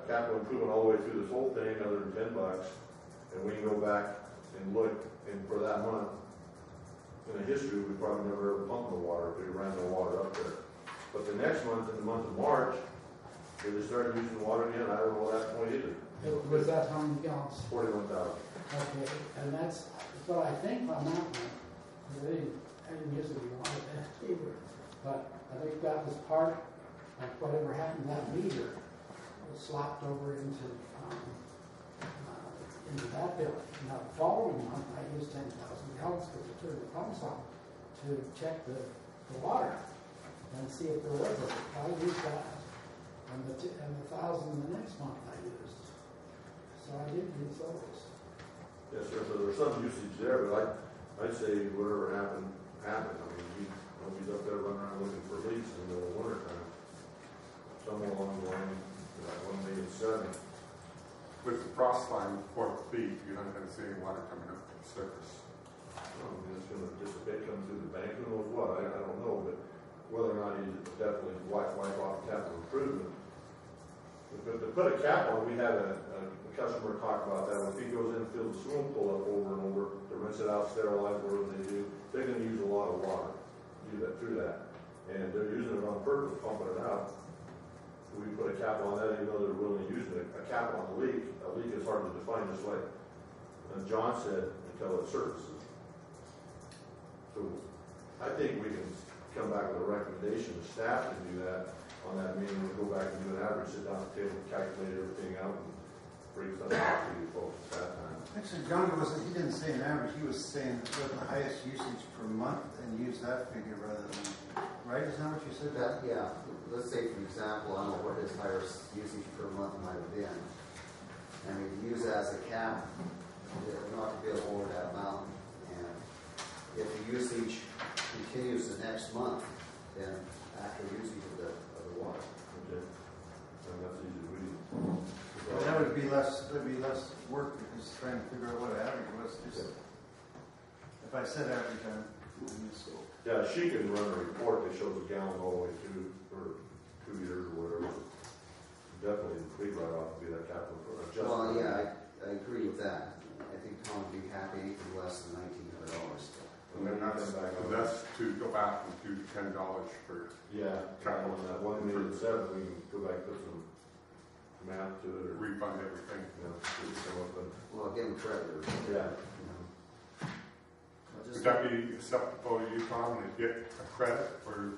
capital improvement all the way through this whole thing, other than $10, and we can go back and look, and for that month, in the history, we probably never ever pumped the water, we ran the water up there. But the next month, in the month of March, they just started using the water again. I don't know that point either. Was that how many gallons? 41,000. Okay, and that's, but I think on that one, I didn't use it a lot of that either, but I think that was part of whatever happened, that meter was slapped over into that bill. Now, the following month, I used 10,000 gallons because I turned the pumps on to check the water and see if there was a, I used that. And the 1,000 the next month I used. So I did use those. Yes, sir. So there's some usage there, but I'd say whatever happened. I mean, nobody's up there running around looking for leaks in the middle of winter time. Somewhere along the line, like 1,000,007. With the frost line 4 feet, you're not going to see any water coming up to the surface. I mean, it's going to dissipate, come through the bank, who knows what, I don't know, but whether or not he's definitely wipe off capital improvement. But to put a cap on, we had a customer talk about that. If he goes in and fills the swimming pool up over and over to rinse it out, sterilize, whatever they do, they're going to use a lot of water to do that through that. And they're using it on purpose, pumping it out. We put a cap on that, even though they're really using it. A cap on a leak is hard to define, just like John said, until it surfaces. So I think we can come back with a recommendation to staff to do that on that meeting. We'll go back and do an average, sit down at the table, calculate everything out, and bring something out to you folks at that time. Actually, John he didn't say an average, he was saying what the highest usage per month and use that figure rather than, right? Is that what you said? That, yeah. Let's say, for example, I don't know what his highest usage per month might have been. And we use it as a cap, not to be over that amount. And if the usage continues the next month, then after usage of the water. Okay. And that's easy to read. But that would be less work because trying to figure out what average was. Just, if I said average, I'm so. Yeah, she can run a report that shows a gallon all the way through for 2 years or whatever. Definitely the complete write-off would be that capital adjustment. Well, yeah, I agree with that. I think Tom would be happy anything less than $1,900. And then that's to go back and do $10 for capital on that 1,007,000. We can go back and put some math to it or refund everything. Well, again, creditors. Yeah. Would that be acceptable to you, Tom, to get a credit for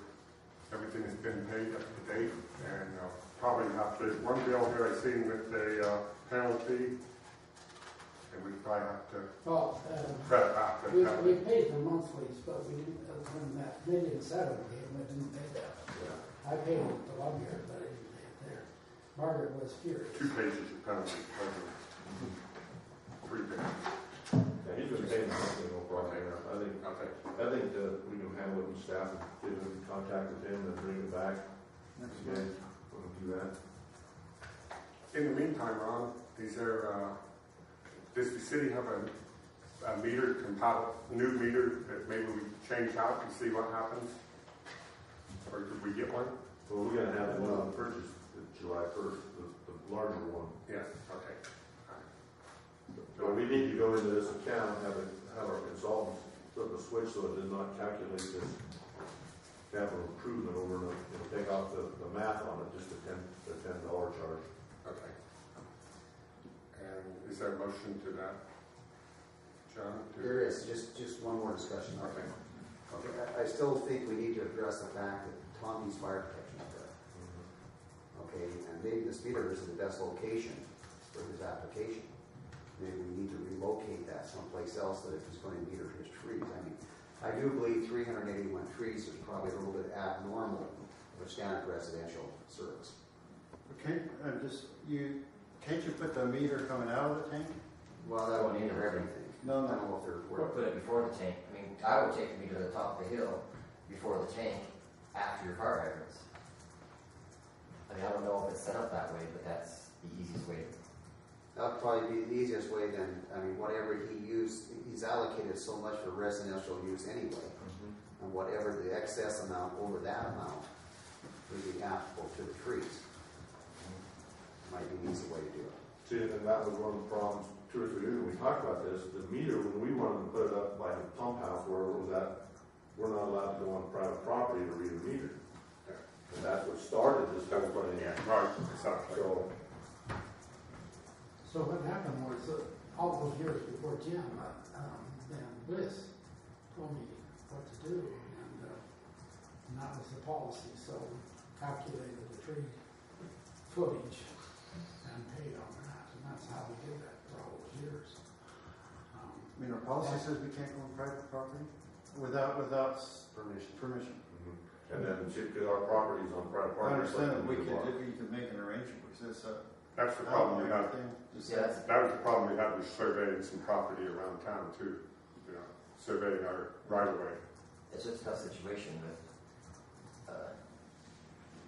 everything that's been paid up to date? And probably have to, one bill here I seen with a penalty, and we probably have to credit back the penalty. We paid the monthlies, but we didn't, when that $1,007,000 came, we didn't pay that. Yeah. I paid it the 1 year, but I didn't pay it there. Margaret was furious. 2 pages of penalty. 3 pages. Yeah, he's been paying monthly, no problem. I think that we can handle it with staff and get in contact with him and bring it back. Next Okay, we'll do that. In the meantime, Ron, is there, does the city have a meter compatible, new meter that maybe we change out and see what happens? Or could we get one? Well, we're going to have one purchase July 1st, the larger one. Yes, okay. So we need to go into this account and have our consultants flip a switch so it does not calculate this capital improvement over and it'll take off the math on it, just the $10 charge. Okay. And is there a motion to that, John? There is. Just one more discussion. Okay. I still think we need to address the fact that Tom needs fire protection up there. Okay, and maybe this meter isn't the best location for his application. Maybe we need to relocate that someplace else that if he's going to meter his trees. I mean, I do believe 381 trees is probably a little bit abnormal for standard residential service. Okay, can't you put the meter coming out of the tank? Well, that would meter everything. No. I don't know if they're Or put it before the tank. I mean, I would take the meter to the top of the hill before the tank after your fire hydrants. I mean, I don't know if it's set up that way, but that's the easiest way. That'd probably be the easiest way then. I mean, whatever he used, he's allocated so much for residential use anyway. And whatever the excess amount over that amount would be applicable to the trees. might be an easy way to do it. See, and that was one of the problems 2 or 3 years ago, we talked about this, the meter, when we wanted to put it up by the pump house where it was at, we're not allowed to go on private property to read a meter. And that's what started this whole thing. Yeah, right, exactly. So what happened was, all those years before Jim, then Bliss told me what to do, and that was the policy, so calculated the tree footage and paid on that, and that's how we did that for all those years. I mean, our policy says we can't go on private property without permission. And then, see, because our property's on private I property. understand that we it's like could, if we could make an arrangement, which is, That's the problem we have. Just Yeah, that's- That was the problem we had with surveying some property around town too, you know, surveying our right of way. It's just a tough situation with,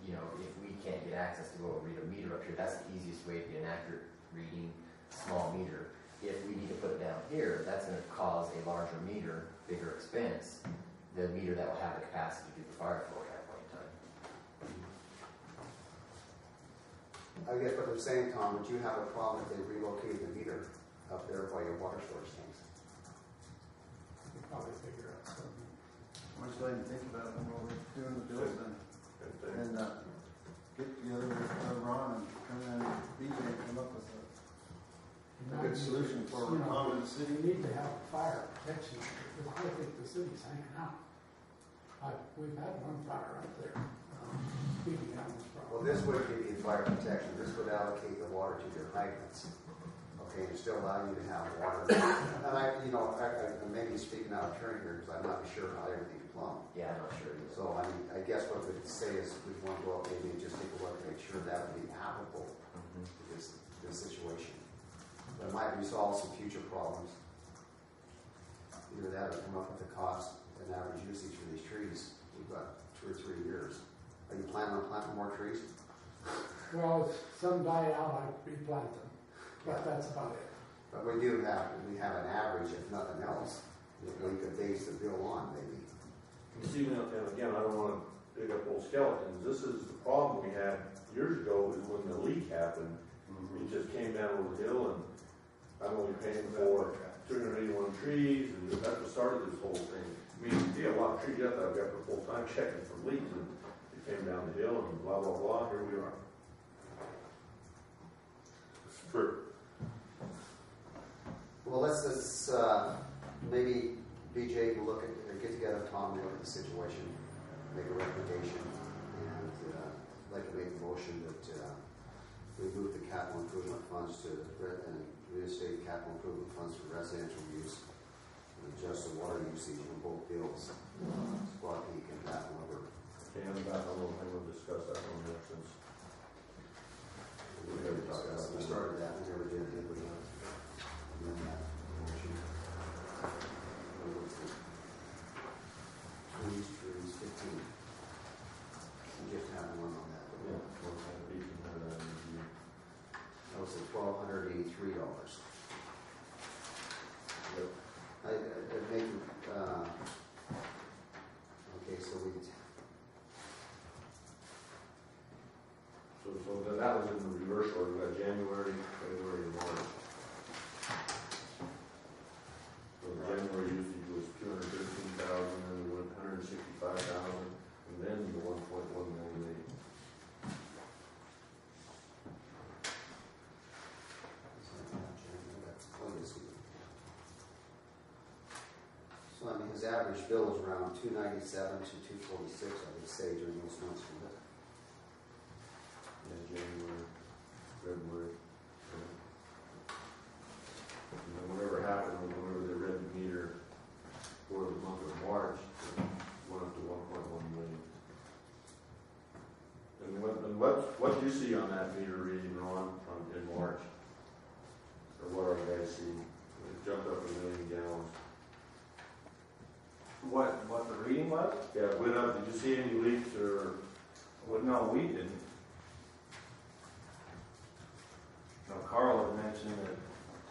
you know, if we can't get access to go read a meter up here, that's the easiest way to get an accurate reading, small meter. If we need to put it down here, that's gonna cause a larger meter, bigger expense, the meter that will have the capacity to do the fire flow at that point in time. I guess what I'm saying, Tom, would you have a problem if they relocated the meter up there by your water storage tanks? We could probably figure out something. We're just letting think about it while we're doing the bills then. that. And get together with Ron and BJ and come up with a good solution for You know, Tom and the city. We need to have fire protection, because I think the city's hanging out. We've had one fire up there, speaking out this Well, problem. this would give you fire protection, this would allocate the water to your hydrants. Okay, and still allow you to have water. And I may be speaking out of turn here, because I'm not sure how everything's plumbed. Yeah, I'm not sure either. So, I mean, I guess what we'd say is, we want to go up maybe and just take a look, make sure that would be applicable to this situation. That might resolve some future problems. Either that or come up with the cost and average usage for these trees. We've got 2 or 3 years. Are you planning on planting more trees? Well, if some die out, I replant them, but that's about it. But we have an average, if nothing else, that we could base the bill on, maybe. You see, and again, I don't want to dig up old skeletons. This is the problem we had years ago, is when the leak happened. It just came down over the hill, and I'm only paying for 381 trees, and that's what started this whole thing. I mean, yeah, a lot of trees out there, I've got for full time checking for leaks, and it came down the hill, and blah, blah, blah, here we are. It's true. Well, let's maybe BJ can look at, or get together with Tom and look at the situation, make a recommendation, and like to make a motion that we move the capital improvement funds to and reinstate capital improvement funds for residential use and adjust the water usage on both bills. Squad Peak and that one over. Okay, I'm back on, we'll discuss that one next since. We already talked about We that. started that, we never did we? And then that motion. Trees, 15. We just had one on that. Yeah, we'll have to be compared to that in review. That was at $1,283. Yep. I make, okay, so we, So then that was in the reverse order, we got January, February, and March. So the January usage was 213,000, and we went 165,000, and then the 1.1 million. so I mean, his average bill is around 297 to 246, I would say, during those months. Yeah, January, February. And then whatever happened, whenever they read the meter for the month of March, it went up to 1.1 million. And what do you see on that meter reading, Ron, in March? Or what are you guys seeing? It jumped up 1 million gallons. What the reading was? Yeah, it went up. Did you see any leaks or? Well, no, we didn't. No, Carl had mentioned that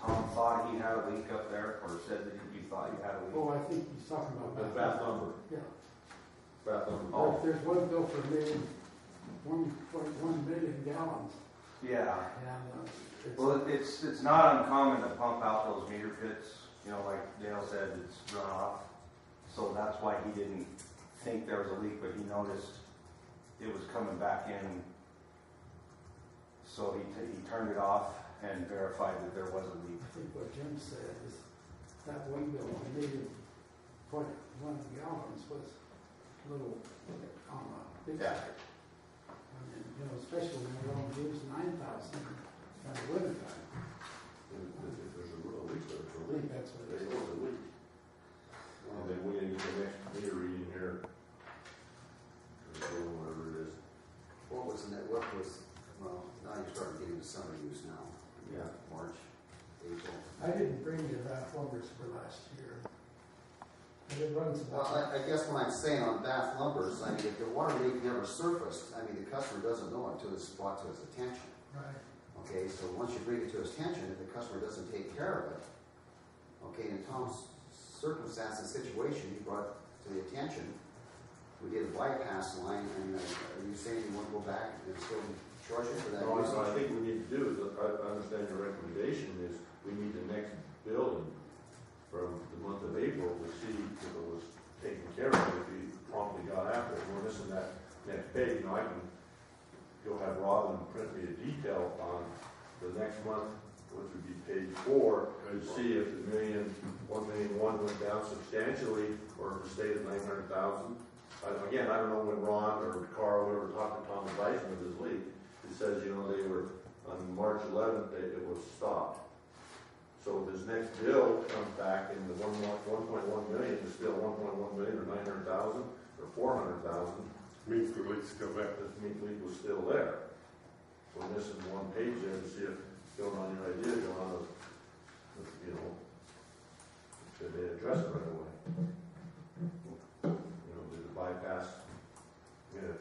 Tom thought he had a leak up there, or said that you thought you had a leak. Oh, I think he's talking about The that. bath number. Yeah. Bath number. Oh. There's one bill for 1.1 million gallons, Yeah. And, Well, it's not uncommon to pump out those meter pits, you know, like Dale said, it's runoff. So that's why he didn't think there was a leak, but he noticed it was coming back in. So he turned it off and verified that there was a leak. I think what Jim said is that wind bill on needed 0.1 gallons was a little on the big Yeah. side. I mean, you know, especially when we only use 9,000 in the winter time. If there's a real leak, there's a I leak. think that's what There it was is. a leak. And then we didn't get the next meter reading here. Or whatever it is. What was the net, what was, well, now you're starting to get into summer use now. Yeah. March, April. I didn't bring you that numbers for last year. But it runs Well, about, I guess what I'm saying on Bath Lumbers, I mean, if the water leak never surfaced, I mean, the customer doesn't know until it's brought to his attention. right, Okay, so once you bring it to his attention, if the customer doesn't take care of it, okay, in Tom's circumstance and situation, he brought it to the attention. We did a bypass line, and are you saying you want to go back and still charge him for that? No, usage? I think we need to do is, I understand your recommendation is, we need the next billing from the month of April to see if it was taken care of, if he promptly got after it. We're missing that next page. Now, I can go have Robin print me a detail on the next month, which would be page 4, to see if the 1,000,001 went down substantially, or if it stayed at 900,000. Again, I don't know when Ron or Carl ever talked to Tom Dyson of his leak. It says, you know, they were, on March 11th, it was stopped. So this next bill comes back in the 1.1 million, is still 1.1 million or 900,000 or 400,000. Means the leak's still there. This meat leak was still there. We're missing one page there to see if, going on your idea, John, of, you know, should they address it right away? You know, did the bypass, if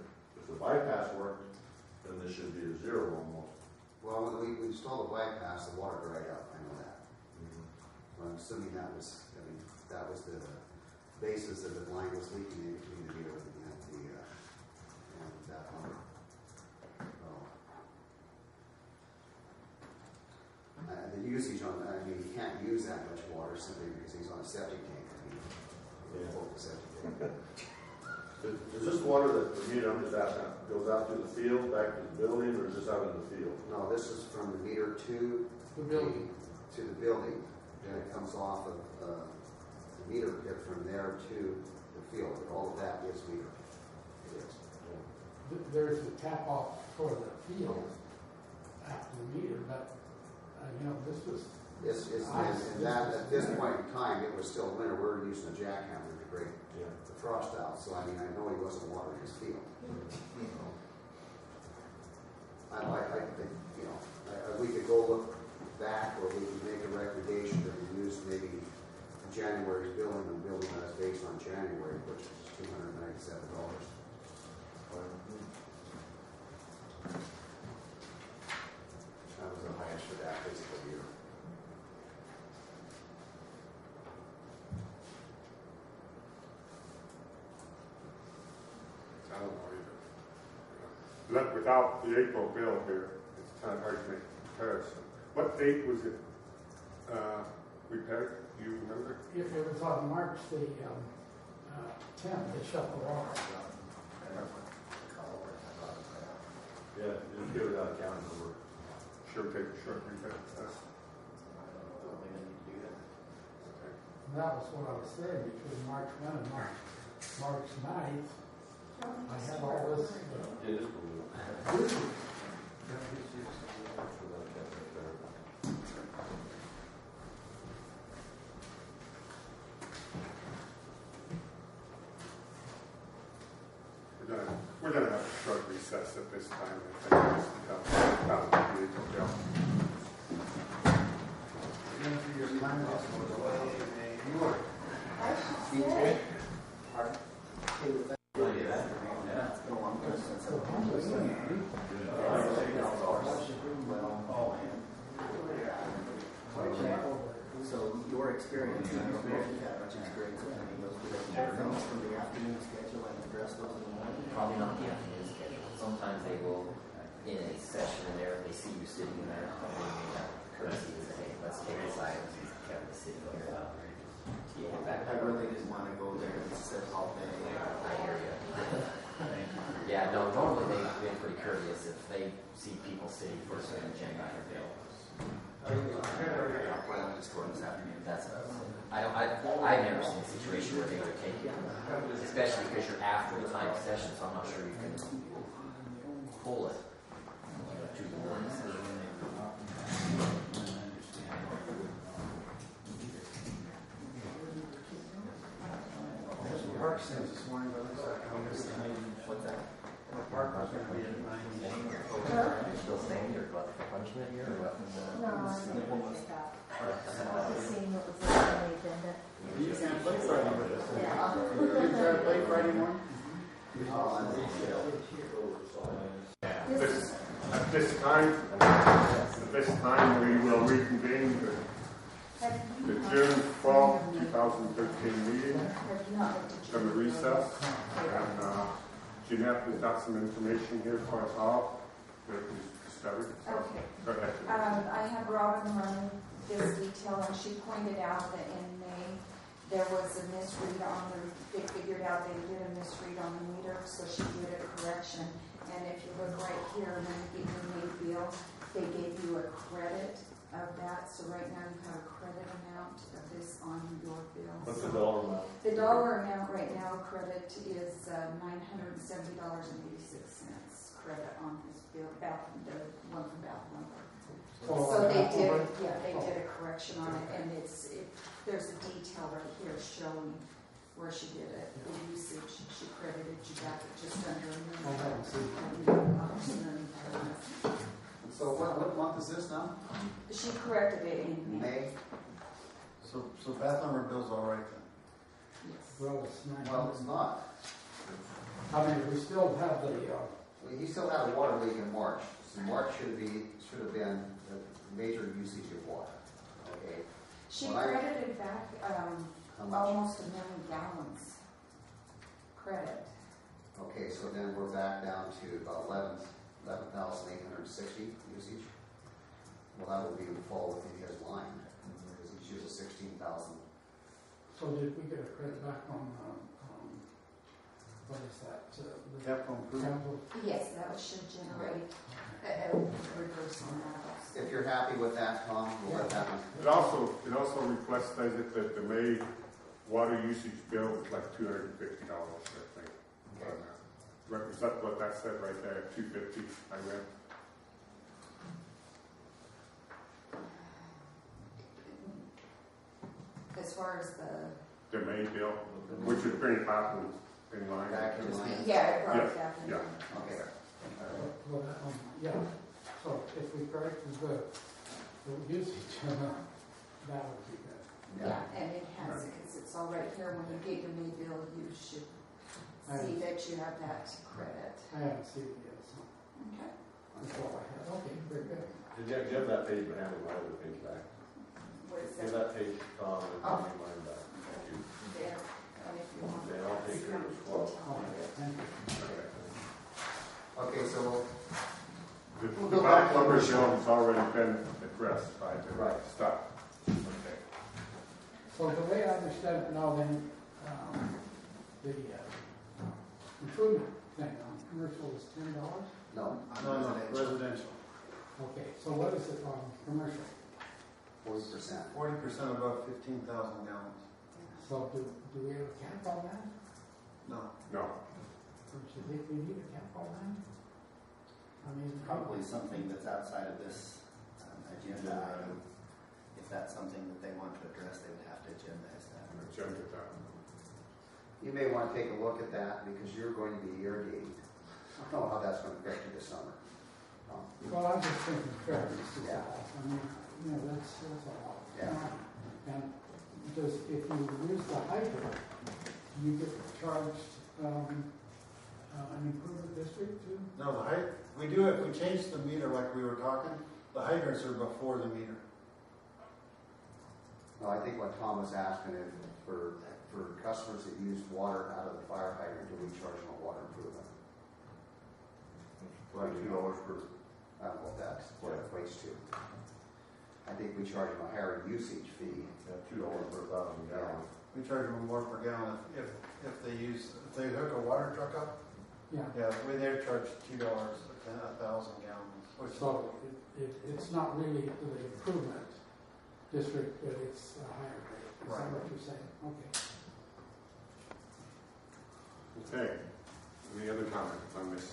the bypass worked, then this should be a 0 almost. Well, when we installed the bypass, the water dried up, I know that. I'm assuming that was, I mean, that was the basis that the line was leaking in between the meter and that number. The usage on, I mean, he can't use that much water simply because he's on a septic tank. I mean, the septic tank. Is this water that, for me, I'm just asking, goes out to the field, back to the building, or is this out in the field? No, this is from the meter to the building. to the building, and it comes off of the meter pit from there to the field. All of that is meter. It is. There's a tap off for the field after the meter, but, you know, this was. And that, at this point in time, it was still winter. We're using a jackhammer to break the frost out. So, I mean, I know he wasn't watering his field. I think, you know, we could go look back, or we could make a recommendation that we use maybe January's billing and billing that's based on January, which is $297. That was the highest for that physical year. I don't know either. Look, without the April bill here, it's kind of hard to make a comparison. What date was it repaired? Do you remember? If it was on March the 10th, they shut the water. Yeah, just give it out of county number. Sure, take a short repair. That's And that was what I was saying, between March 1 and March 9th, I had all this. It is. We're gonna have a short recess at this time. I think just about the April bill. Your time loss goes away in New York. So your experience, I don't know if you have much experience with any of those, do they take notes from the afternoon schedule and address those in the morning? Probably not the afternoon schedule. Sometimes they will in a session in there, they see you sitting in there, they may have courtesy to say, hey, let's take this item, since Kevin is sitting here. To get him back. I really didn't want to go there and sit all day. I hear you. Yeah, no, normally they've been pretty courteous if they see people sitting for a certain agenda item, they'll. I'll plan on just going this afternoon. That's I've never seen a situation where they would take you, especially because you're after the time session, so I'm not sure you can pull it to the morning session. Park since this morning, but looks like I'm missing. What's that? The park was gonna be at 9. You're still staying here, what, for punishment here, or what? No, I didn't stop. I was seeing what was on the agenda. You can't play Friday with us. Yeah. You try to play Friday morning? At this time, we will reconvene the June 12, 2013 meeting. Have you not looked at Going to recess, and Jeanette has got some information here for us all that we've discovered. So, Okay. go ahead, Jeanette. I have Robin run this detail, and she pointed out that in May, there was a misread on they figured out they did a misread on the meter, so she did a correction. And if you look right here, when you get your May bill, they gave you a credit of that, so right now you have a credit amount of this on your bill. What's the dollar amount? The dollar amount right now, credit is $970.86 credit on his bill, the one from Bath Lumber. So they did a correction on it, and there's a detail right here showing where she did it, the usage, she credited you back at just under $1 million. So what month is this now? She corrected it in May. May? So Bath Lumber bill's all right then? Yes. Well, it's 900. Well, it's not. I mean, we still have the, He still had a water leak in March. So March should have been the major usage of water. Okay. She Well, credited back How much? almost 1 million gallons credit. Okay, so then we're back down to about 11,860 usage. Well, that would fall within his line because he's using 16,000. so did we get a credit back on, what is that? The Capital improvement? capital? Yes, that should generate a reverse on that. If you're happy with that, Tom, we'll let that one. It also reflects that the May water usage bill was like $250, I think. Is that what that said right there? $250, I read. As far as The May bill, which is pretty fast in line. Back in line. yeah, it brought Yeah, it back in. yeah. Okay. Well, yeah, so if we corrected the usage, that would be good. Yeah, and it has, because it's all right here, when you get your May bill, you should see that you have that credit. I haven't seen it yet, so Okay. that's all I have. Okay, very good. Give that page, but hand my other page back. What is Give that? that page, Tom, and Oh. give me mine back. Thank you. There, and if you want. Then I'll take care of this one. Thank you. Okay, so The We'll go Bath back to Lumber the- bill has already been addressed by the Right. stuff. Okay. So the way I understand it now, then, the improvement thing on commercial is $10? no, No, residential. Okay, so what is it on commercial? 40%. 40% above 15,000 gallons. So do we have a cap on that? No. No. Don't you think we need a cap on that? I mean, Probably something that's outside of this agenda item. If that's something that they want to address, they would have to agendize that. I'm gonna jump at that. You may want to take a look at that because you're going to be irrigating. I don't know how that's going to affect you this summer. well, I'm just thinking fairness is Yeah. all. I mean, that's all. Yeah. And if you use the hydrant, you get charged, an improvement district too? No, we do, if we change the meter like we were talking, the hydrants are before the meter. No, I think what Tom was asking is for customers that use water out of the fire hydrant, do we charge them a water improvement? $22 per I don't know what that equates to. I think we charge them a higher usage fee. $2 per 1,000 gallons. We charge them more per gallon if they hook a water truck up. Yeah. Yeah, we there charge $2 a 1,000 gallons. Which So it's not really to the improvement district, but it's a higher rate. Is that what you're saying? Okay. Okay, any other comments on this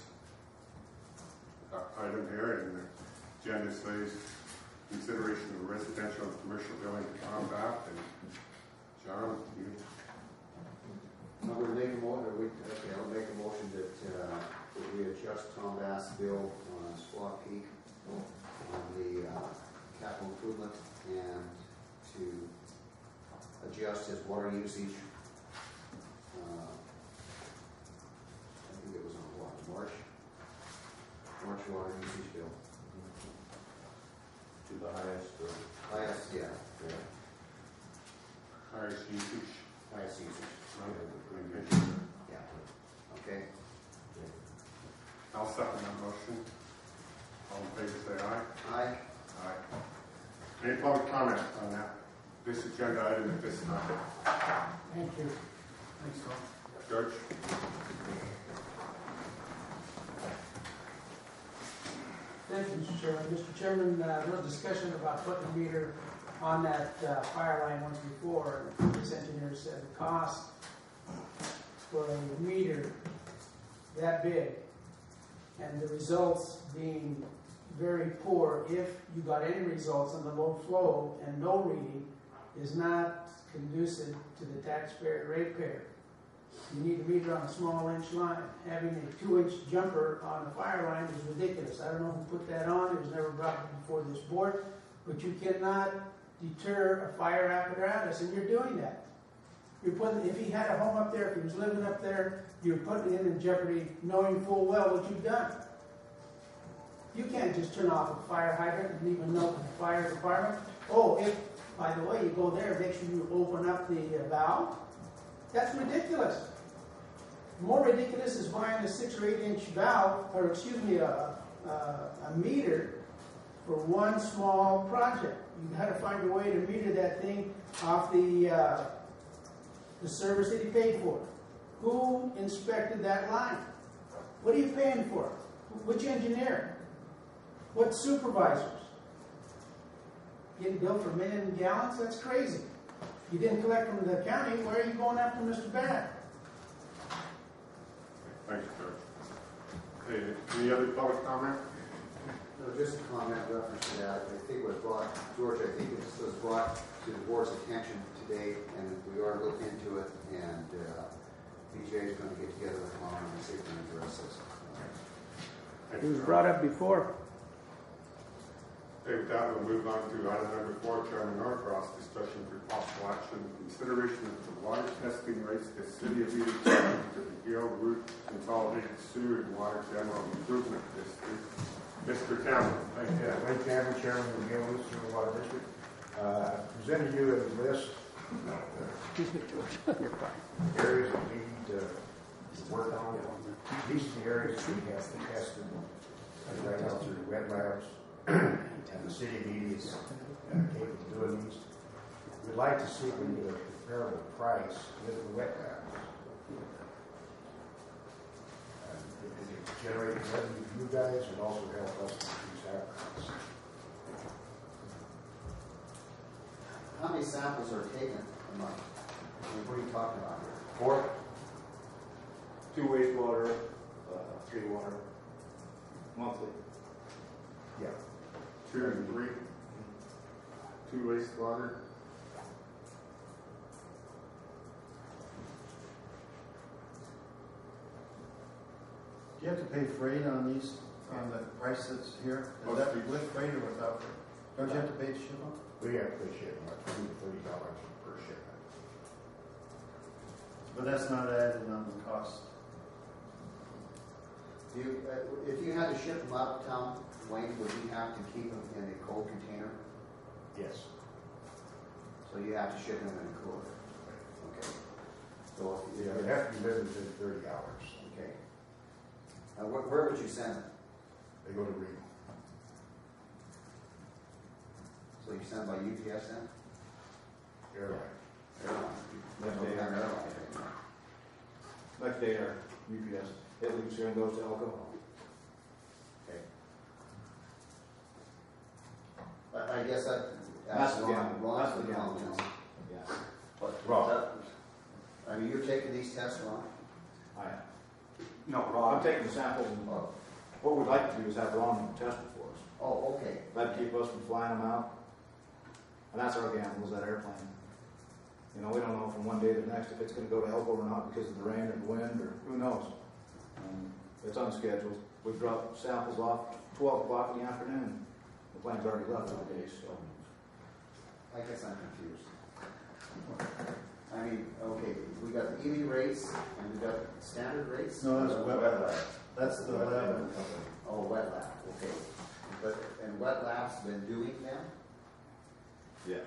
item here? And the agenda says consideration of residential and commercial building to combat. And John, you, I would make a motion, I'll make a motion that we adjust Tom Bass' bill on Squaw Peak on the capital improvement and to adjust his water usage. I think it was on what, March water usage bill. To the highest, Highest, yeah, highest usage. highest usage. Right. Yeah, okay. I'll second that motion. All in favor say aye. Aye. Aye. Any public comment on that, this agenda item at this time? Thank you. Thanks, Tom. George? Thank you, Mr. Chairman. Mr. Chairman, there was discussion about putting a meter on that fire line once before. And this engineer said the cost for a meter that big and the results being very poor, if you got any results on the low flow and no reading, is not conducive to the taxpayer ratepayer. You need a meter on a small inch line. Having a 2-inch jumper on a fire line is ridiculous. I don't know who put that on. It was never brought before this board. But you cannot deter a fire apparatus, and you're doing that. You're putting, if he had a home up there, if he was living up there, you're putting him in jeopardy knowing full well what you've done. You can't just turn off a fire hydrant and leave a note in the fire department. Oh, if, by the way, you go there, make sure you open up the valve. That's ridiculous. More ridiculous is buying a 6 or 8 inch valve, or excuse me, a meter for one small project. You got to find a way to meter that thing off the service that he paid for. Who inspected that line? What are you paying for? Which engineer? What supervisors? Getting billed for a million gallons? That's crazy. You didn't collect from the county. Why are you going after Mr. Bad? Thanks, George. Okay, any other public comment? No, just a comment reference to that. I think it was brought, George, I think this was brought to the board's attention today, and we are looking into it, and BJ is going to get together with Mom and see if we can address this. Thank It you, was George. brought up before. Okay, with that, we'll move on to item number 4, Chairman Norcross, discussion for possible action, consideration of the water testing rates to City of Eden County to the Gill Root Consolidated Sewer and Water General Improvement District. Mr. Cameron. Thank you. Lake Cameron, Chairman of the Gill Root Sewer and Water District. Presented you a list of areas that we need to work on. These are the areas we have tested right now through the wet labs. And the city of Edie is capable of doing these. We'd like to see if we can get a comparable price with the wet labs. It generate revenue for you guys and also help us reduce our costs. How many samples are taken a month? I mean, what are you talking about here? 4, 2 wastewater, 3 water, monthly. Yeah. 2 and 3. 2 wastewater. Do you have to pay freight on these, on the price that's here? Is that with freight or without freight? Don't you have to pay to ship them? We have to pay shipping like $20 to $30 per shipment. But that's not added on the cost. Do you, if you had to ship them out of town, Wayne, would you have to keep them in a cold container? Yes. So you have to ship them in a cooler. Okay. So if Yeah, they have to be delivered within 30 hours. okay. Where would you send them? They go to Reno. sent by UPS then? Airline. Airline. Next Don't day, have airline anymore. next day, our UPS, it leaves here and goes to Elko. Okay. I guess That's the Ron, gamble. Ron's That's the the gamble. comments. Yeah. What, Ron. I mean, you're taking these tests, Ron? I am. No, Ron, I'm taking the samples and Oh, what we'd like to do is have Ron test it for us. oh, okay. That'd keep us from flying them out. And that's our gamble, is that airplane. You know, we don't know from one day to the next if it's gonna go to Elko or not because of the rain or the wind or who knows. It's unscheduled. We dropped samples off 12 o'clock in the afternoon. The plane's already left for the day, so. I guess I'm confused. I mean, okay, we got the EV rates and we got standard rates? No, that's wet lab. That's the Wet lab. lab. Oh, wet lab, okay. But, and wet lab's been doing them? Yeah.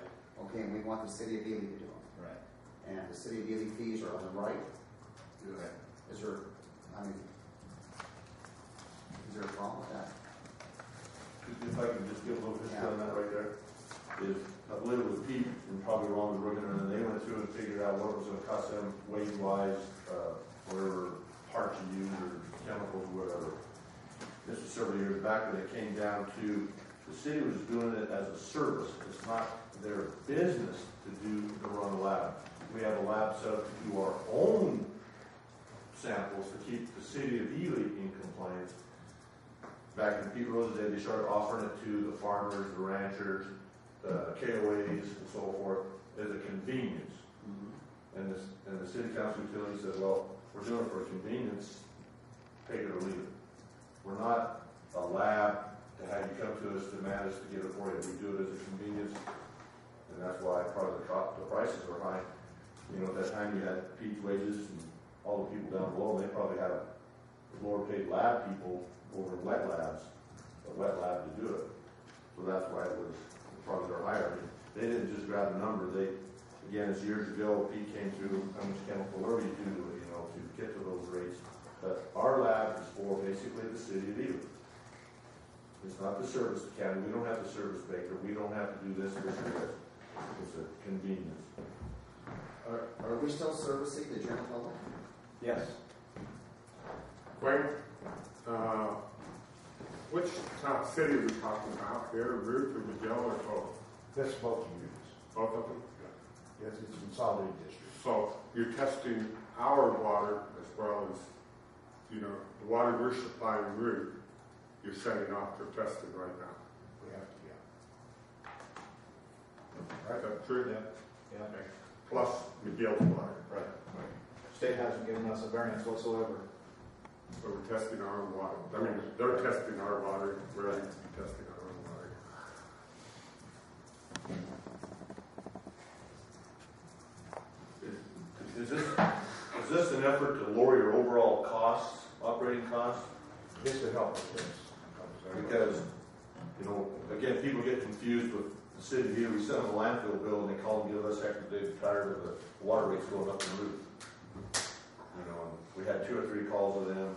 Okay, and we want the city of Ely to do them. Right. And the city of Ely fees are on the right? Right. Is there, I mean, is there a problem with that? If I can just give a little history on that right there, is, I believe it was Pete, and probably Ron was working on it, and they went through and figured out what it was gonna cost them weight-wise, whatever parts you use, or chemicals, whatever. This was several years back, and it came down to, the city was doing it as a service, it's not their business to run a lab. We have a lab set up to do our own samples to keep the city of Ely in compliance. Back in Pete Rose's day, they started offering it to the farmers, the ranchers, the KOAs, and so forth, as a convenience. And the city council utility said, well, we're doing it for convenience, take it or leave it. We're not a lab to have you come to us to manage to get it for you. We do it as a convenience, and that's why part of the prices are high. You know, at that time you had Pete's wages and all the people down below, they probably had lower paid lab people over wet labs, a wet lab to do it. So that's why it was, the prices are higher. I mean, they didn't just grab a number, again, it's years ago, Pete came through, how much chemical load you do to it, you know, to get to those rates. But our lab is for basically the city of Ely. It's not to service the county, we don't have to service Baker, we don't have to do this, this, or this. It's a convenience. Are we still servicing the general public? Yes. Wayne, which city are we talking about here, Ruth or Miguel or both? That's both units. Both of them? Yes, it's a consolidated district. So you're testing our water as well as, you know, the water we're supplying Ruth, you're sending off for testing right now. We have to, yeah. Right, that's true? Yeah. Okay. Plus Miguel's water. Right. State hasn't given us a variance whatsoever. So we're testing our own water. I mean, they're testing our water, we're ready to be testing our own water. Is this an effort to lower your overall costs, operating costs? This would help with this. Because, you know, again, people get confused with the city here. We send them a landfill bill and they call and give us extra, they're tired of the water rates going up the roof. You know, and we had 2 or 3 calls with them.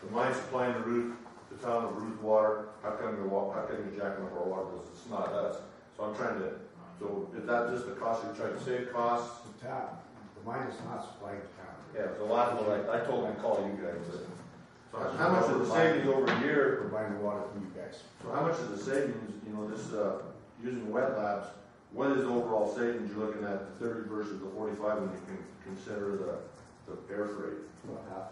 The mine supplying the roof, the town of Ruth water, how come you're jacking up our water bills? It's not us. So I'm trying to, so is that just the cost you're trying to save costs? The town, the mine is not supplying the town. Yeah, so a lot of them, I told them to call you guys. So how much of the savings over a year? We're buying the water from you guys. So how much of the savings, you know, this, using wet labs, what is the overall savings you're looking at, the 30 versus the 45 when you can consider the air freight? About half.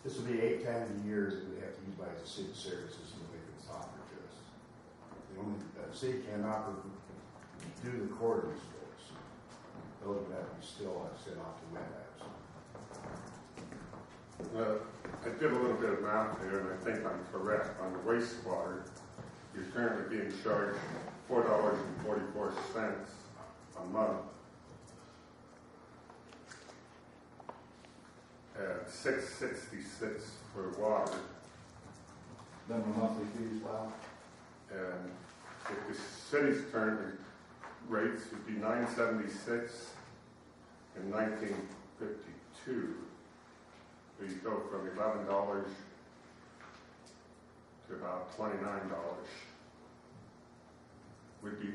This will be 8 times a year that we have to use by the city services and we can offer to us. The city can't offer, do the quarterly stores. Those would have to be still sent off to wet labs. I did a little bit of math here, and I think I'm correct. On the wastewater, you're currently being charged $4.44 a month. At $6.66 for water. Then the monthly fees, wow. And if the city's current rates would be $9.76 in 1952. So you go from $11 to about $29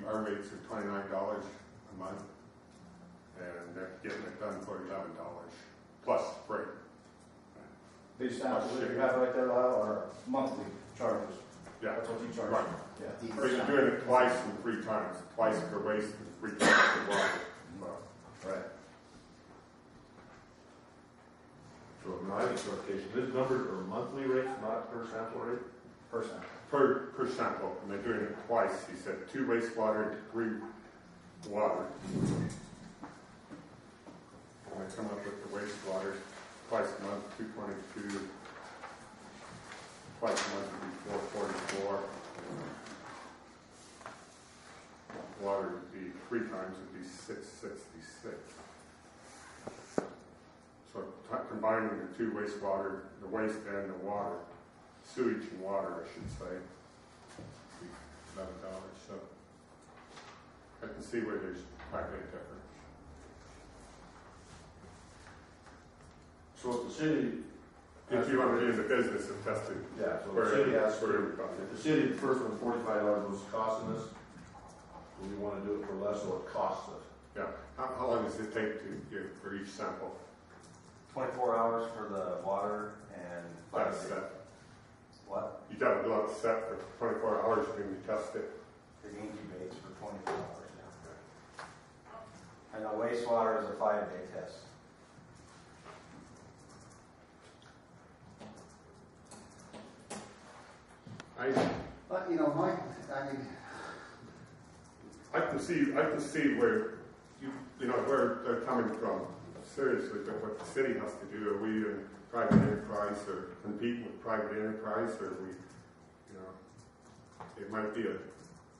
our rates are $29 a month, and they're getting it done for $11 plus freight. These samples that you have right there, Lyle, are monthly charges. Yeah, That's what you charge. right. Yeah. But you're doing it twice and 3 times, twice for waste and 3 times for water. Right. So I think clarification, these numbers are monthly rates, not per sample rate? Per sample. Per sample, and they're doing it twice. He said 2 wastewater and 3 water. And I come up with the wastewater twice a month, 222. Twice a month would be 444. Water would be 3 times would be 666. So combining the 2 wastewater, the waste and the water, sewage and water, I should say, would be $11. So I can see where there's quite a difference. So if the city, If you want to be in the business of testing, yeah, so for the city has for to, everybody. if the city, the first one, $45 was costing us, do we want to do it for less than what it costs us? Yeah. How long does it take to get for each sample? 24 hours for the water and That's set. what? You got to go out set for 24 hours when you test it. It incubates for 24 hours now. And the wastewater is a 5-day test. But, you know, I can see where you know where they're coming from. Seriously, but what the city has to do, are we in private enterprise or competing with private enterprise, or we, you know, it might be a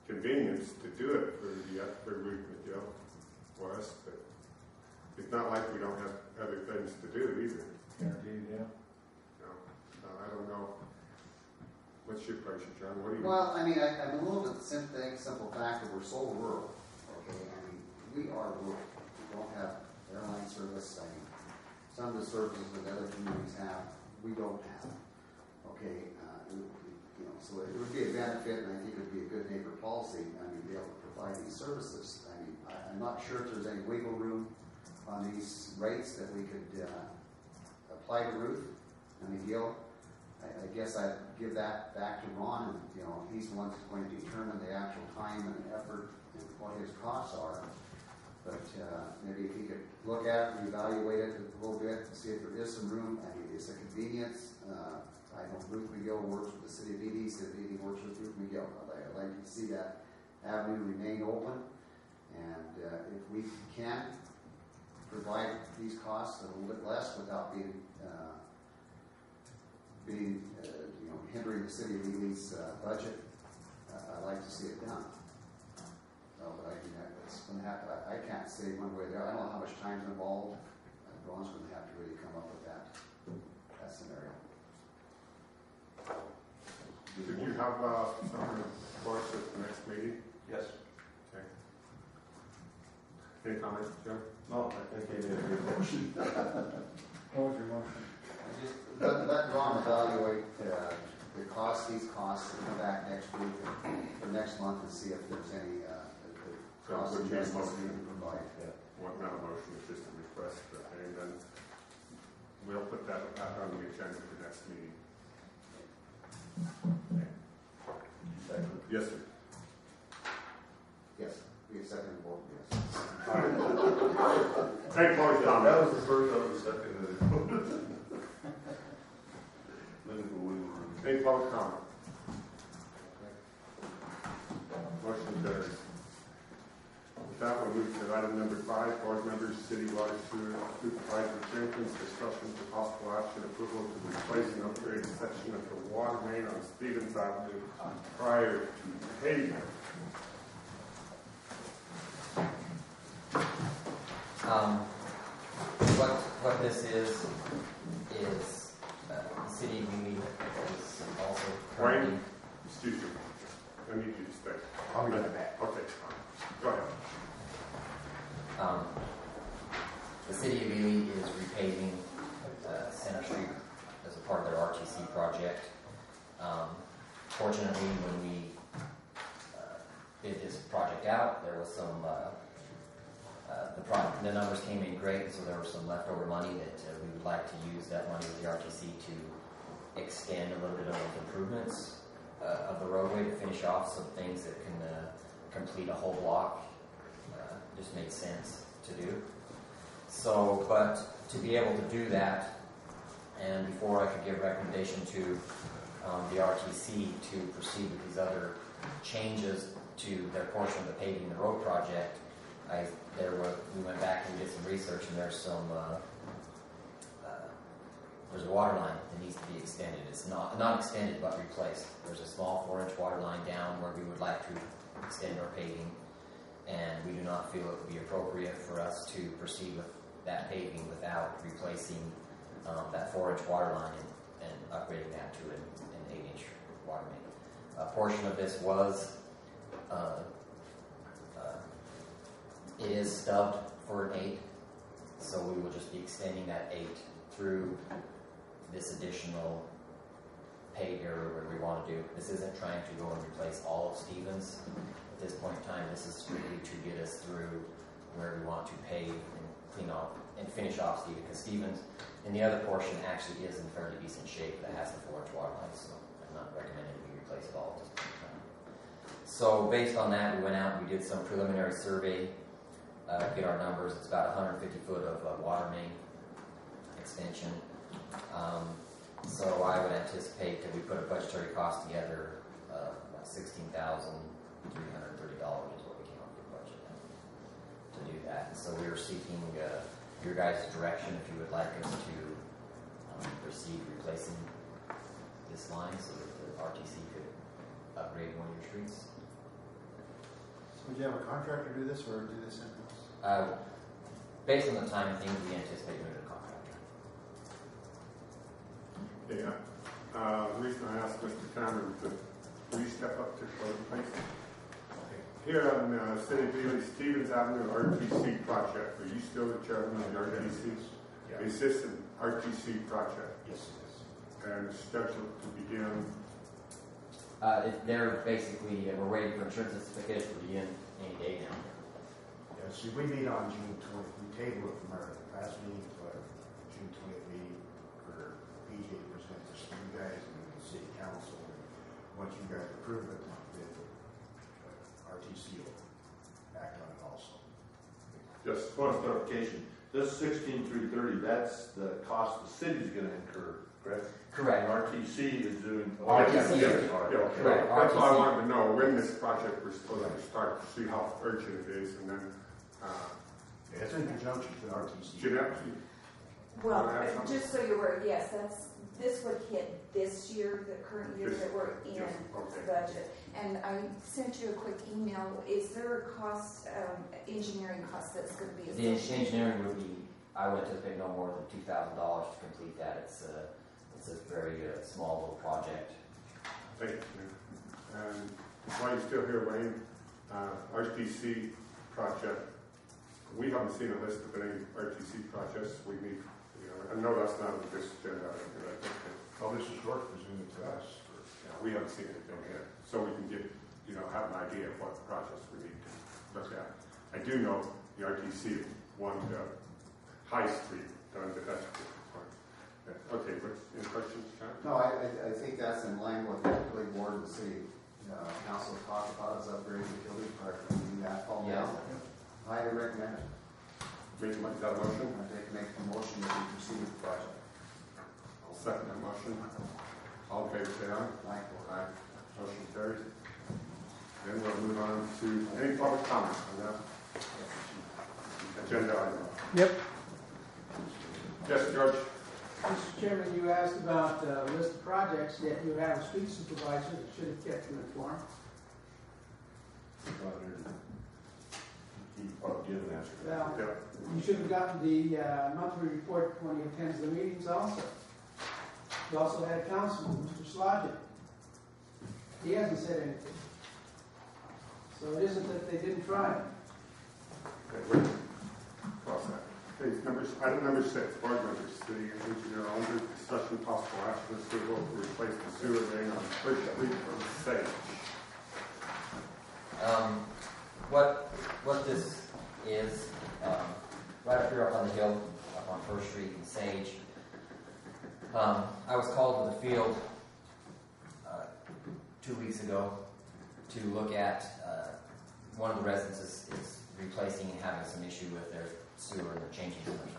convenience to do it for us, but it's not like we don't have other things to do either. Guaranteed, yeah. No, I don't know. What's your pleasure, John? What do you? well, I mean, I'm a little bit simple fact that we're so rural, okay? I mean, we are rural. We don't have airline service. I mean, some of the services that other communities have, we don't have, okay? You know, so it would be a benefit, and I think it would be a good neighbor policy, I mean, be able to provide these services. I mean, I'm not sure if there's any wiggle room on these rates that we could apply to Ruth and McGill. I guess I'd give that back to Ron, and, you know, he's the one that's going to determine the actual time and effort and what his costs are. But maybe if he could look at it, reevaluate it a little bit, and see if there is some room. I mean, it's a convenience. I know Ruth McGill works with the city of Edie, City of Edie works with Ruth McGill. I'd like to see that avenue remain open, and if we can provide these costs a little bit less without being you know, hindering the city of Edie's budget, I'd like to see it done. But I mean, it's going to have to, I can't say one way or the other. I don't know how much time's involved. Ron's going to have to really come up with that scenario. Did you have something for us at the next meeting? Yes. Okay. Any comments, Jim? No, I think they did a good motion. What was your motion? Just let Ron evaluate the costs, these costs, and come back next week or next month and see if there's any cost would be a adjustments we motion. can provide. Well, not a motion, it's just a request, and then we'll put that back on the agenda for next meeting. Yes, sir. Yes, we accept the vote, yes. Thank you, That Tom. was the first of the second. Any public comment? Motion carries. With that, we'll move to item number 5, board members, city water sewer supervisor Jenkins, discussion for possible action approval to replace an upgraded section of the water main on Stevens Avenue prior to paving. What this is the city of Ely is also currently. Wayne, excuse me, I need you to stay. I'll be right back. Okay, go ahead. The city of Ely is repaving Center Street as a part of their RTC project. Fortunately, when we did this project wiped out. There was some, the numbers came in great, so there was some leftover money that we would like to use that money with the RTC to extend a little bit of those improvements of the roadway to finish off some things that can complete a whole block. Just made sense to do. So, but to be able to do that, and before I could give recommendation to the RTC to proceed with these other changes to their portion of the paving the road project, we went back and did some research, and there's a water line that needs to be extended. It's not extended, but replaced. There's a small 4-inch water line down where we would like to extend our paving, and we do not feel it would be appropriate for us to proceed with that paving without replacing that 4-inch water line and upgrading that to an 8-inch water main. A portion of this was it is stubbed for an 8, so we will just be extending that 8 through this additional paved area where we want to do. This isn't trying to go and replace all of Stevens at this point in time. This is strictly to get us through where we want to pave and clean off and finish off Stevens, because Stevens in the other portion actually is in fairly decent shape that has the 4-inch water line, so I'm not recommending we replace it all at this point in time. So based on that, we went out and we did some preliminary survey, get our numbers. It's about 150 foot of water main extension. So I would anticipate that we put a budgetary cost together, about $16,330 is what we came up with the budget to do that. And so we were seeking your guys' direction if you would like us to proceed replacing this line so that the RTC could upgrade one of your streets. So would you have a contractor do this or do this in-house? Based on the time and things, we anticipate doing a contractor. Yeah. The reason I asked Mr. Cameron to please step up to the place. Here on City of Ely, Stevens Avenue RTC project. Are you still the chairman of the RTC? Yeah. Is this an RTC project? Yes, it is. And it's scheduled to begin? They're basically, we're waiting for insurance certificates to begin any day now. Yeah, see, we meet on June 20th. We table it from our last meeting to our June 20th meeting for PJ to present this to you guys and the city council. And once you guys approve it, then RTC will act on it also. Just point of clarification, this 16,330, that's the cost the city's gonna incur, correct? Correct. RTC is doing. RTC. Yeah, Correct. that's why I RTC. wanted to know when this project was supposed to start, to see how urgent it is, and then, It's in conjunction with RTC. Jeanette, Well, just so you're aware, yes, this would hit this year, the current year that we're in yes, okay. budget. And I sent you a quick email. Is there a cost, engineering cost that's going to be The associated? engineering would be, I would anticipate no more than $2,000 to complete that. It's a very small little project. Thank you. And while you're still here, Wayne, RTC project, we haven't seen a list of any RTC projects we need. I know that's not on this agenda. Well, this is work presented to us. We haven't seen anything yet, so we can get, have an idea of what projects we need to look at. I do know the RTC wanted High Street done, but that's a different point. Okay, any questions, John? No, I think that's in line with what the board and the city council talked about, is upgrading the utility part, and that fall Yeah. down. Highly recommend it. Is that a motion? I'd like to make a motion that we proceed with the project. I'll second that motion. All in favor, say aye. Aye. Motion carries. Then we'll move on to any public comment on that agenda item. Yep. Yes, George? Mr. Chairman, you asked about a list of projects that you have a street supervisor that should have kept you informed. He probably did an answer to that. Well, Yeah. you should have gotten the monthly report when he attends the meetings also. You also had a councilman, Mr. Slodgett. He hasn't said anything. So it isn't that they didn't try. Okay, wait. Cross that. Okay, item number 6, board members, city engineer under discussion possible action approval to replace the sewer main on First Street from Sage. what this is, right up here up on the hill, up on First Street and Sage, I was called to the field 2 weeks ago to look at one of the residents is replacing and having some issue with their sewer and they're changing something.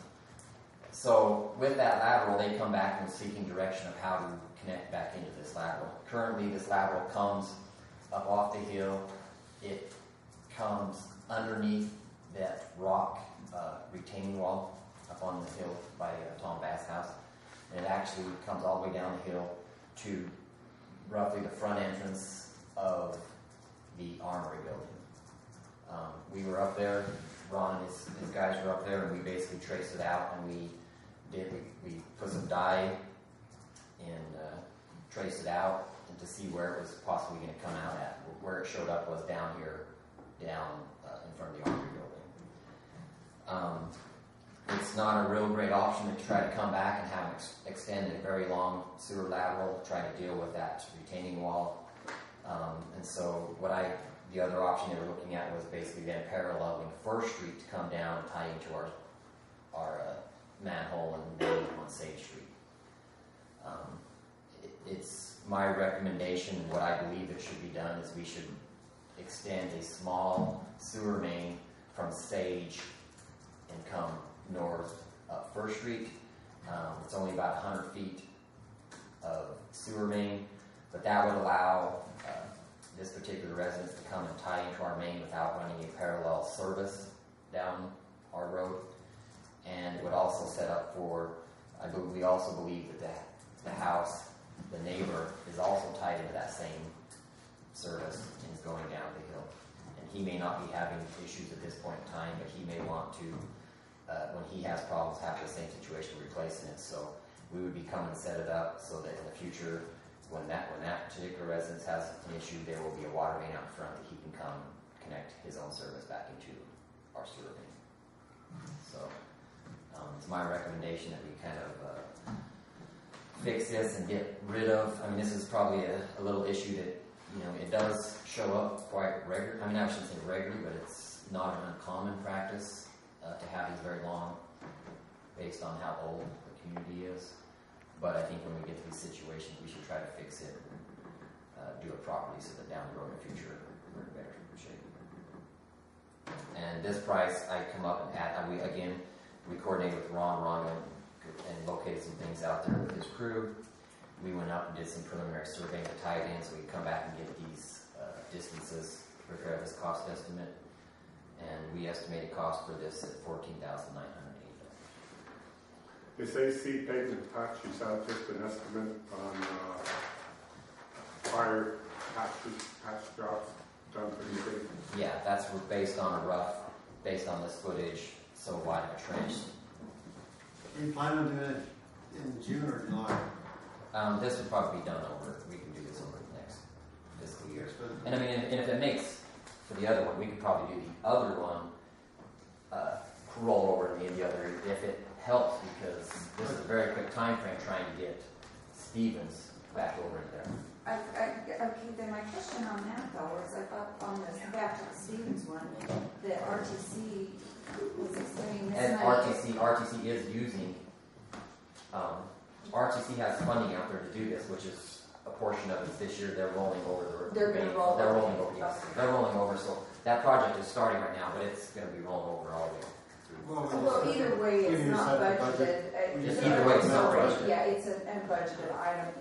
So with that lateral, they come back and seeking direction of how to connect back into this lateral. Currently, this lateral comes up off the hill. It comes underneath that rock retaining wall up on the hill by Tom Bass' house. And it actually comes all the way down the hill to roughly the front entrance of the Armory building. We were up there, Ron and his guys were up there, and we basically traced it out, and we put some dye and traced it out and to see where it was possibly going to come out at. Where it showed up was down here, down in front of the Armory building. It's not a real great option to try to come back and have extend a very long sewer lateral, try to deal with that retaining wall. And so the other option they were looking at was basically then paralleling First Street to come down and tie into our manhole and then on Sage Street. It's my recommendation, what I believe it should be done is we should extend a small sewer main from Sage and come north up First Street. It's only about 100 feet of sewer main, but that would allow this particular residence to come and tie into our main without running a parallel service down our road, and would also set up for, we also believe that the house, the neighbor, is also tied into that same service and is going down the hill. And he may not be having issues at this point in time, but he may want to, when he has problems, have the same situation replacing it. So we would be coming and set it up so that in the future, when that particular residence has an issue, there will be a water main out front that he can come connect his own service back into our sewer main. So it's my recommendation that we kind of fix this and get rid of. I mean, this is probably a little issue that, it does show up quite regularly. I mean, I shouldn't say regularly, but it's not an uncommon practice to have these very long, based on how old the community is. But I think when we get to these situations, we should try to fix it and do it properly so that down the road in the future, we're in better shape. And this price, I come up and we coordinated with Ron and located some things out there with his crew. We went up and did some preliminary surveying to tie it in so we could come back and get these distances, prepare this cost estimate. And we estimate a cost for this at $14,980. This AC pavement patch, is that just an estimate on prior patch jobs done for the city? Yeah, that's based on based on this footage, so wide of a trench. Are you planning on doing it in June or July? This would probably be done we can do this over the next fiscal year. And I mean, and if it makes, for the other one, we could probably do the other one, roll over to the other, if it helps, because this is a very quick time frame trying to get Stevens back over in there. Okay, then my question on that though is up on this, back to the Stevens one, the RTC was explaining this. And RTC is using, RTC has funding out there to do this, which is a portion of it this year. They're rolling over They're going to roll They're over. rolling over, yes. They're rolling over, so that project is starting right now, but it's going to be rolling over all the way. Well, either way, it's not budgeted. Either way, it's not budgeted. Yeah, it's an unbudgeted item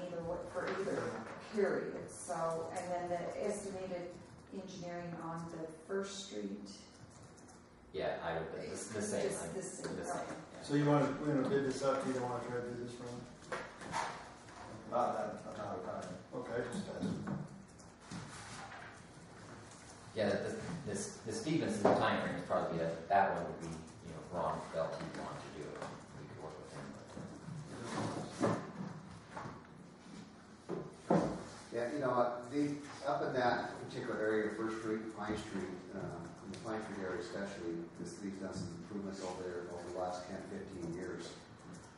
for either period. So, and then the estimated engineering on the First Street. Yeah, the same. Just the same. The same. So you want to bid this up? You don't want to try to do this from? About that amount of time. Okay, just ask. Yeah, the Stevenson time frame is probably that one would be, Ron felt he'd want to do it. We could work with him. Yeah, up in that particular area, First Street, Pine Street, in the Pine Street area especially, the city's done some improvements over there over the last 10, 15 years.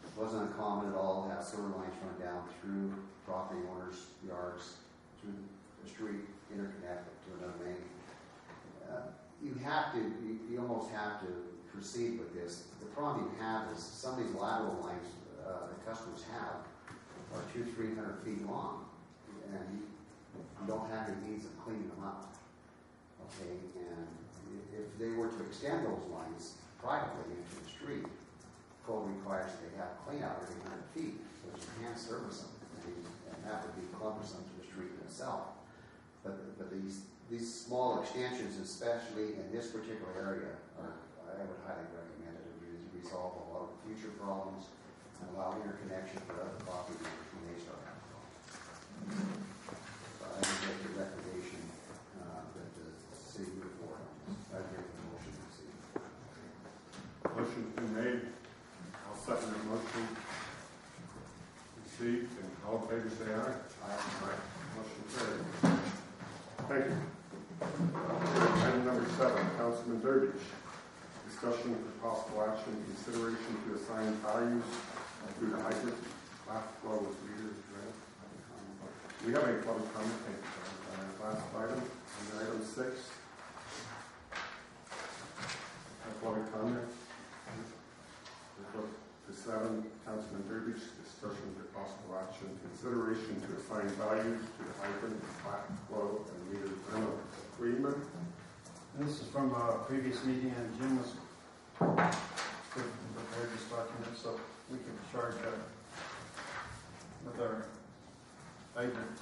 It wasn't uncommon at all to have sewer lines run down through property owners' yards, through the street, interconnect to another main. You have to, you almost have to proceed with this. The problem you have is some of these lateral lines the customers have are 200-300 feet long, and you don't have any means of cleaning them up. Okay, and if they were to extend those lines privately into the street, code requires that they have clean out every 100 feet, so you can't service them, and that would be cumbersome to the street in itself. But these small extensions, especially in this particular area, I would highly recommend it. It would resolve a lot of future problems and allow interconnection for other property owners when they start having problems. So I would make the recommendation that the city move forward. I'd make the motion to see. Motion's been made. I'll second the motion. Received, and all in favor say aye. Aye. Motion carried. Thank you. Item number 7, Councilman Durbridge. Discussion for possible action, consideration to assign values to the hydrant last flow with meters. We have a public comment. Thank you, John. Last item, and item 6. Public comment. To 7, Councilman Durbridge, discussion for possible action, consideration to assign values to the hydrant, flat flow, and meter rental agreement. This is from a previous meeting, and Jim was prepared this document, so we can charge with our hydrant